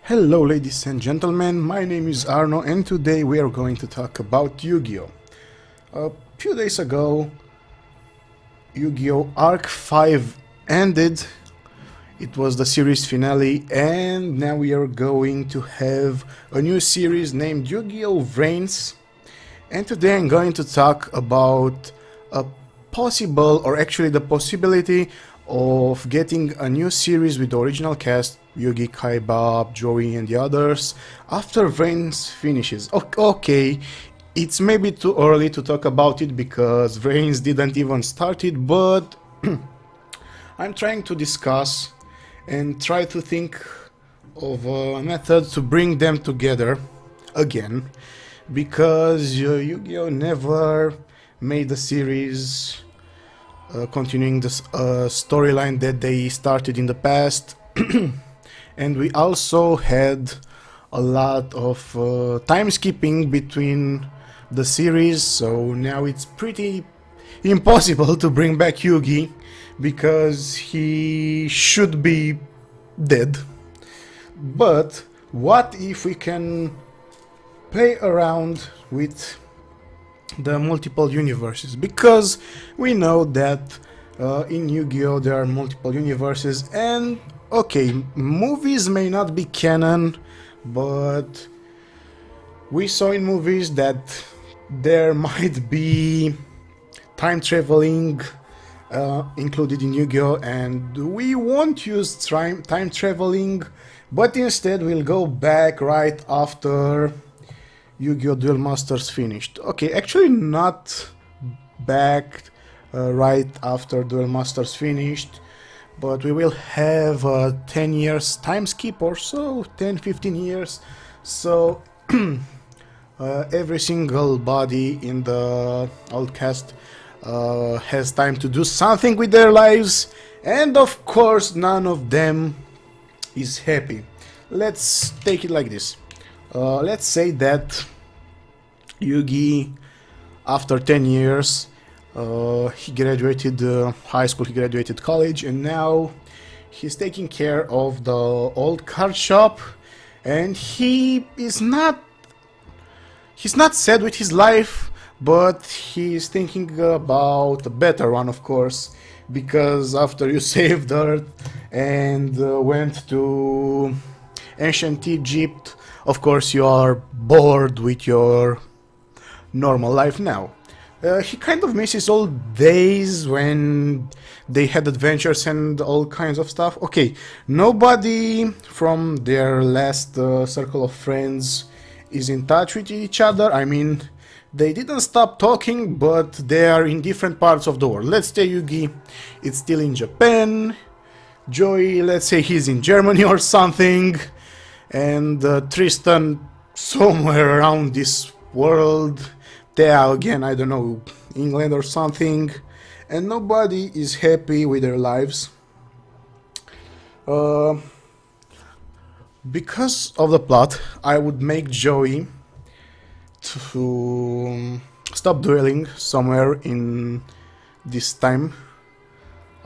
Hello ladies and gentlemen, my name is Arno and today we are going to talk about Yu-Gi-Oh! A few days ago, Yu-Gi-Oh! Arc 5 ended. It was the series finale and now we are going to have a new series named Yu-Gi-Oh! Vrains. And today I'm going to talk about a possible, or actually the possibility of getting a new series with the original cast, Yugi, Kaiba, Joey and the others, after Vrains finishes. Okay, it's maybe too early to talk about it because Vrains didn't even start it, but I'm trying to discuss and try to think of a method to bring them together again, because Yu-Gi-Oh! Never made a series continuing this storyline that they started in the past. And we also had a lot of time skipping between the series, so now it's pretty impossible to bring back Yugi because he should be dead. But what if we can play around with the multiple universes? Because we know that in Yu-Gi-Oh! There are multiple universes, and okay, movies may not be canon, but we saw in movies that there might be time traveling included in Yu-Gi-Oh! And we won't use time traveling, but instead we'll go back right after Yu-Gi-Oh! Duel Masters finished. Okay, actually not back right after Duel Masters finished, but we will have 10 years time skip or so, 10-15 years, so every single body in the old cast has time to do something with their lives, and of course none of them is happy. Let's take it like this. Let's say that Yugi, after 10 years, he graduated high school, he graduated college, and now he's taking care of the old card shop, and he's not sad with his life, but he's thinking about a better one, of course, because after you saved Earth and went to ancient Egypt, of course you are bored with your normal life now. He kind of misses old days when they had adventures and all kinds of stuff. Okay, nobody from their last circle of friends is in touch with each other. I mean, they didn't stop talking, but they are in different parts of the world. Let's say Yugi is still in Japan, Joey, let's say he's in Germany or something, and Tristan somewhere around this world. Thea again, I don't know, England or something, and nobody is happy with their lives. Because of the plot, I would make Joey to stop dueling somewhere in this time.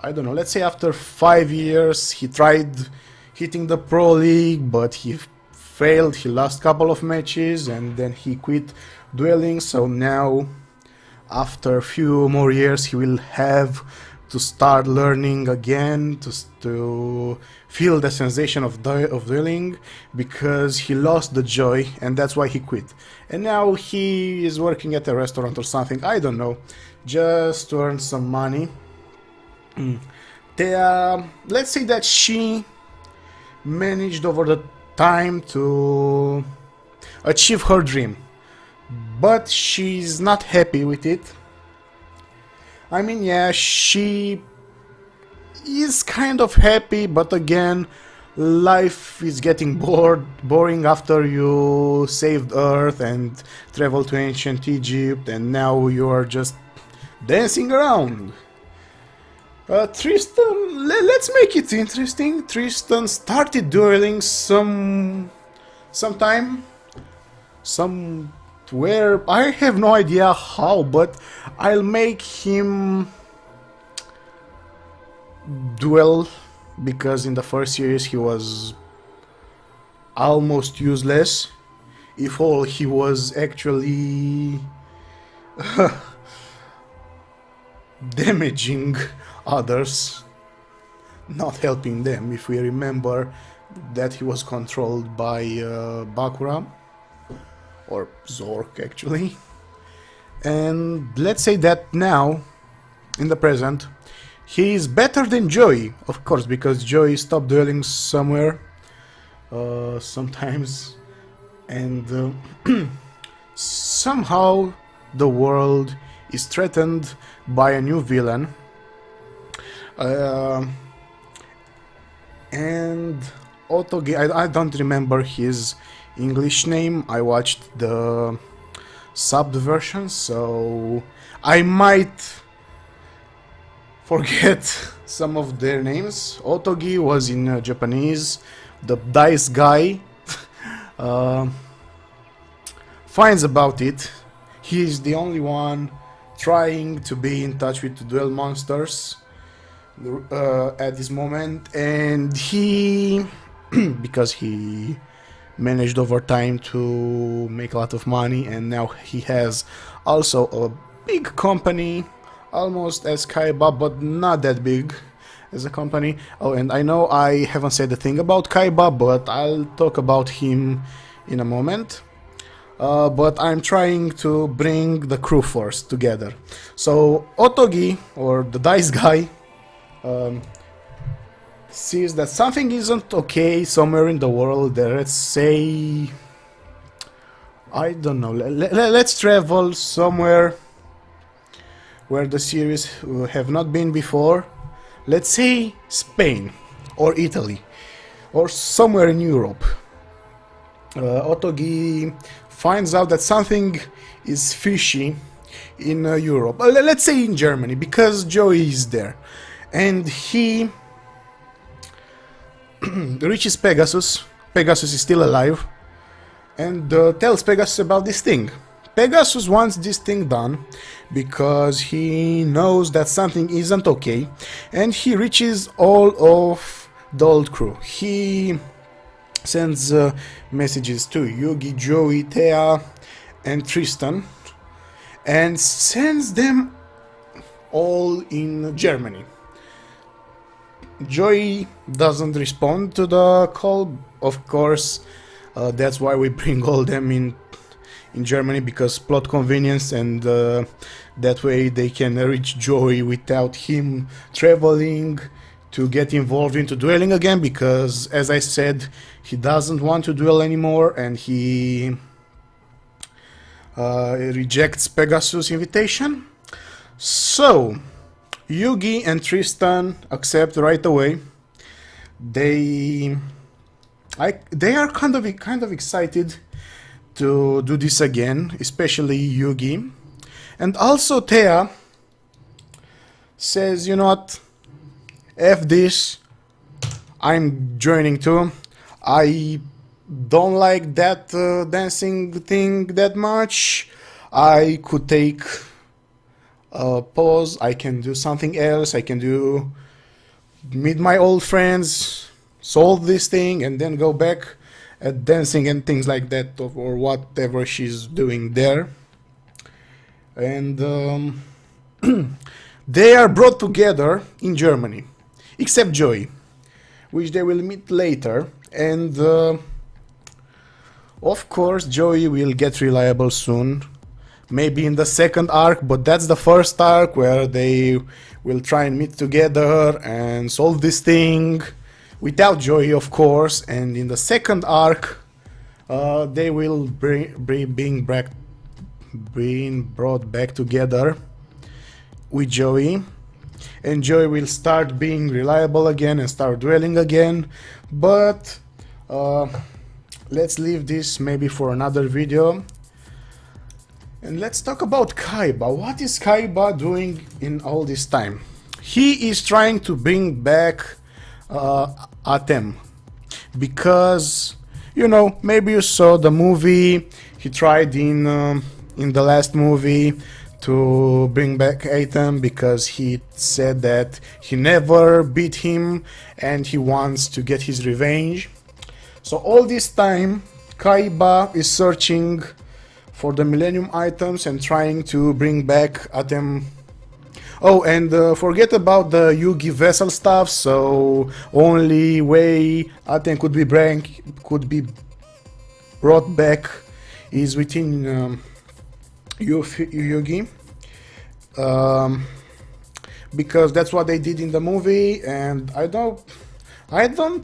I don't know, let's say after 5 years he tried hitting the Pro League, but he failed, he lost a couple of matches, and then he quit dueling, so now after a few more years he will have to start learning again to feel the sensation of dueling, because he lost the joy and that's why he quit. And now he is working at a restaurant or something, I don't know, just to earn some money. Let's say that she managed over the time to achieve her dream, but she's not happy with it. I mean, yeah, she is kind of happy, but again, life is getting boring after you saved Earth and traveled to ancient Egypt, and now you are just dancing around. Tristan, let's make it interesting. Tristan started dueling sometime, somewhere, I have no idea how, but I'll make him duel, because in the first series he was almost useless, if all he was actually damaging others, not helping them, if we remember that he was controlled by Bakura, or Zork actually. And let's say that now, in the present, he is better than Joey, of course, because Joey stopped dueling somewhere, sometimes, and somehow the world is threatened by a new villain. And Otogi, I don't remember his English name. I watched the subbed version, so I might forget some of their names. Otogi was in Japanese. The dice guy finds about it. He is the only one trying to be in touch with the duel monsters at this moment, and he because he managed over time to make a lot of money, and now he has also a big company, almost as Kaiba, but not that big as a company. Oh, and I know I haven't said a thing about Kaiba, but I'll talk about him in a moment. But I'm trying to bring the crew force together. So Otogi, or the dice guy, sees that something isn't okay somewhere in the world. Let's say, I don't know, let's travel somewhere where the series have not been before. Let's say Spain or Italy or somewhere in Europe. Otogi finds out that something is fishy in Europe. Let's say in Germany, because Joey is there. And he reaches Pegasus. Pegasus is still alive, and tells Pegasus about this thing. Pegasus wants this thing done because he knows that something isn't okay, and he reaches all of the old crew. He sends messages to Yugi, Joey, Thea, and Tristan, and sends them all in Germany. Joey doesn't respond to the call, of course. That's why we bring all them in Germany, because plot convenience, and that way they can reach Joey without him traveling to get involved into dueling again, because, as I said, he doesn't want to duel anymore, and he rejects Pegasus' invitation. So Yugi and Tristan accept right away. They are kind of excited to do this again, especially Yugi. And also Thea says, you know what, F this, I'm joining too. I don't like that dancing thing that much. I could take a pause, I can do something else, I can meet my old friends, solve this thing, and then go back at dancing and things like that, or whatever she's doing there. And they are brought together in Germany, except Joey, which they will meet later. And of course Joey will get reliable soon, maybe in the second arc, but that's the first arc where they will try and meet together and solve this thing without Joey, of course. And in the second arc they will being brought back together with Joey, and Joey will start being reliable again and start dueling again. But let's leave this maybe for another video. And let's talk about Kaiba. What is Kaiba doing in all this time? He is trying to bring back Atem, because, you know, maybe you saw the movie. He tried in the last movie to bring back Atem because he said that he never beat him and he wants to get his revenge. So all this time, Kaiba is searching for the Millennium items and trying to bring back Atem. Oh, and forget about the Yugi vessel stuff. So only way Atem could be brought back is within Yugi, because that's what they did in the movie, and I don't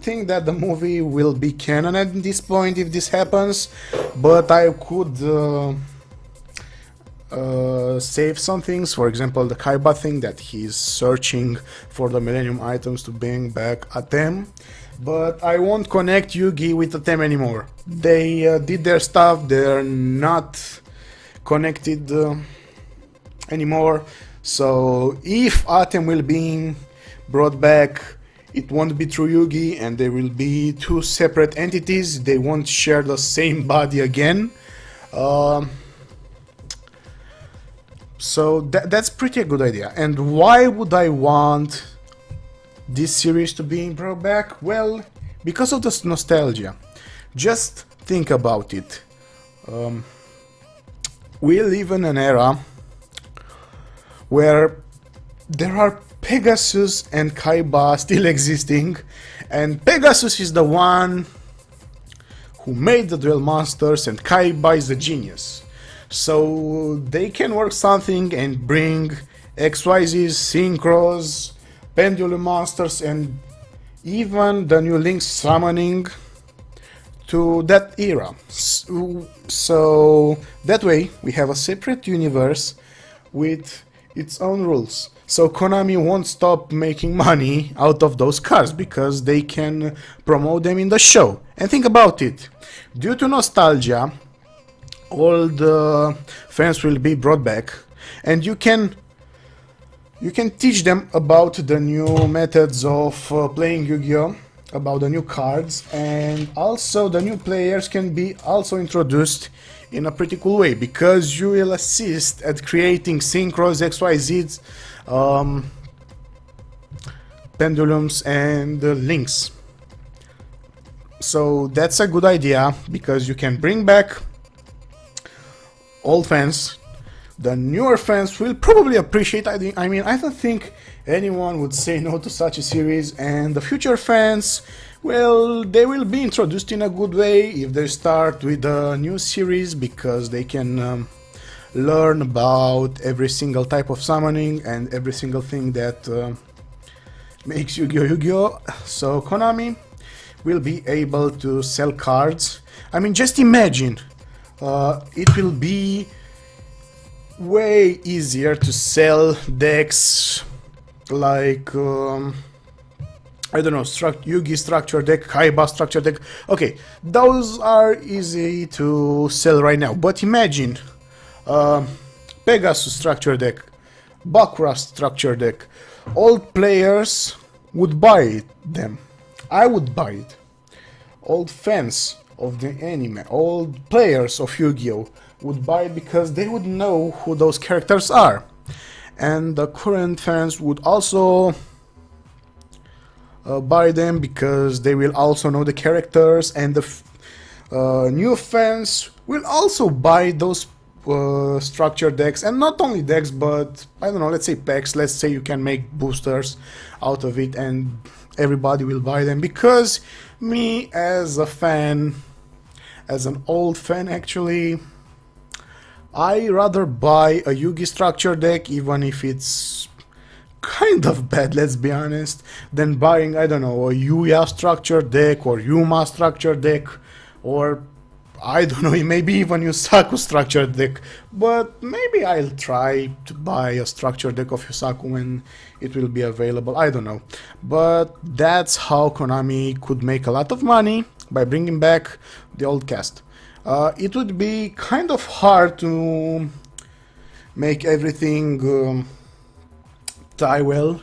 think that the movie will be canon at this point if this happens, but I could save some things. For example, the Kaiba thing, that he's searching for the Millennium items to bring back Atem. But I won't connect Yugi with Atem anymore. They did their stuff, they're not connected anymore. So if Atem will be brought back, it won't be through Yugi, and they will be two separate entities. They won't share the same body again. So that's pretty a good idea. And why would I want this series to be brought back? Well, because of this nostalgia. Just think about it. We live in an era where there are Pegasus and Kaiba still existing, and Pegasus is the one who made the duel monsters, and Kaiba is the genius. So they can work something and bring XYZs, Synchros, Pendulum monsters, and even the new Link summoning to that era. So that way we have a separate universe with its own rules. So Konami won't stop making money out of those cards because they can promote them in the show. And think about it. Due to nostalgia, all the fans will be brought back, and you can teach them about the new methods of playing Yu-Gi-Oh!, about the new cards, and also the new players can be also introduced in a pretty cool way, because you will assist at creating synchros, XYZs, pendulums, and links. So that's a good idea, because you can bring back old fans. The newer fans will probably appreciate it. I mean, I don't think anyone would say no to such a series, and the future fans, well, they will be introduced in a good way if they start with a new series, because they can learn about every single type of summoning and every single thing that makes Yu-Gi-Oh! Yu-Gi-Oh! So Konami will be able to sell cards. I mean, just imagine, it will be way easier to sell decks like I don't know, Yugi structure deck, Kaiba structure deck. Okay, those are easy to sell right now, but imagine Pegasus structure deck, Bakura structure deck. Old players would buy them. I would buy it. Old fans of the anime, old players of Yu-Gi-Oh! Would buy it because they would know who those characters are. And the current fans would also buy them because they will also know the characters, and the new fans will also buy those structure decks, and not only decks, but I don't know, let's say packs. Let's say you can make boosters out of it, and everybody will buy them, because me as a fan, as an old fan actually, I rather buy a Yugi structure deck, even if it's kind of bad, let's be honest, than buying, I don't know, a Yuya structure deck or Yuma structure deck, or I don't know, maybe even Yusaku structure deck. But maybe I'll try to buy a structure deck of Yusaku when it will be available, I don't know. But that's how Konami could make a lot of money, by bringing back the old cast. It would be kind of hard to make everything tie well,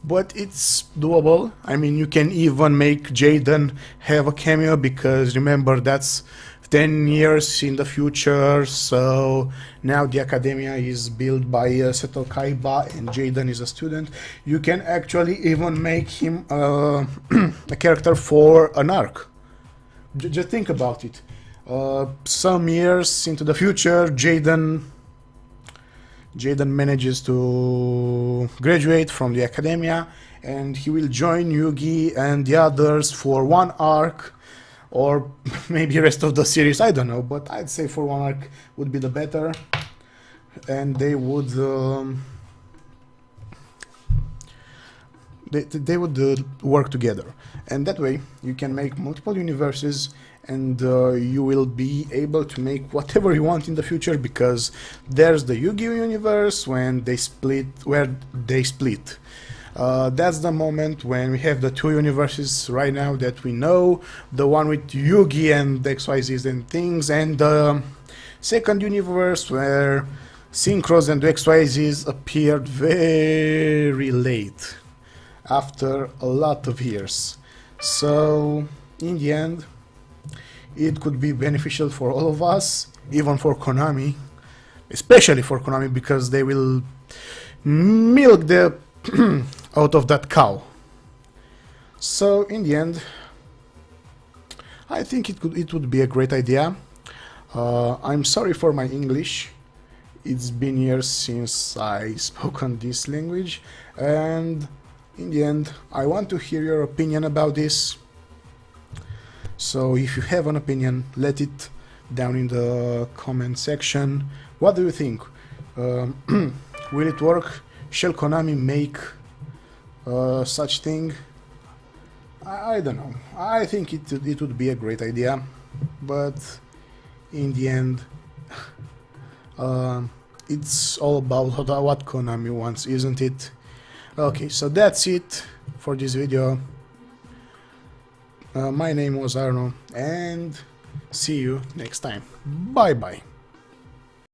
but it's doable. I mean, you can even make Jaden have a cameo, because remember, that's 10 years in the future, so now the academia is built by Seto Kaiba and Jaden is a student. You can actually even make him a character for an arc. just think about it. Some years into the future, Jaden manages to graduate from the academia, and he will join Yugi and the others for one arc, or maybe rest of the series, I don't know, but I'd say for one arc would be the better. And they would they would work together, and that way you can make multiple universes, and you will be able to make whatever you want in the future, because there's the Yu-Gi-Oh universe where they split. That's the moment when we have the two universes right now that we know, the one with Yugi and XYZs and things, and the second universe where Synchros and XYZs appeared very late, after a lot of years. So in the end, it could be beneficial for all of us, even for Konami, especially for Konami, because they will milk the out of that cow. So in the end, I think it would be a great idea. I'm sorry for my English. It's been years since I spoke on this language, and in the end, I want to hear your opinion about this. So if you have an opinion, let it down in the comment section. What do you think? Will it work? Shall Konami make such thing? I don't know. I think it would be a great idea, but in the end, it's all about what Konami wants, isn't it? Okay, so that's it for this video. My name was Arno, and see you next time. Bye bye.